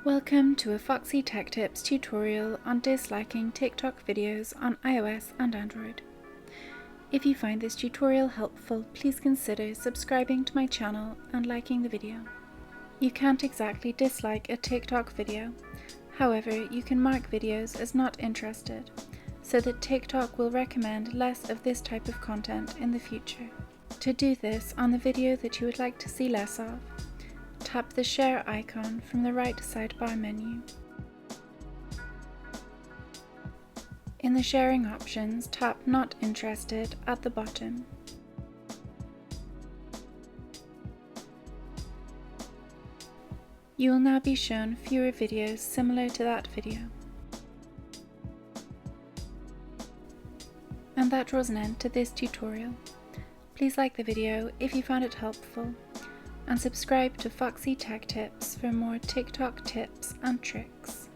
Welcome to a Foxy Tech Tips tutorial on disliking TikTok videos on iOS and Android. If you find this tutorial helpful, please consider subscribing to my channel and liking the video. You can't exactly dislike a TikTok video, however you can mark videos as not interested, so that TikTok will recommend less of this type of content in the future. To do this on the video that you would like to see less of, tap the share icon from the right sidebar menu. In the sharing options, tap Not Interested at the bottom. You will now be shown fewer videos similar to that video. And that draws an end to this tutorial. Please like the video if you found it helpful, and subscribe to Foxy Tech Tips for more TikTok tips and tricks.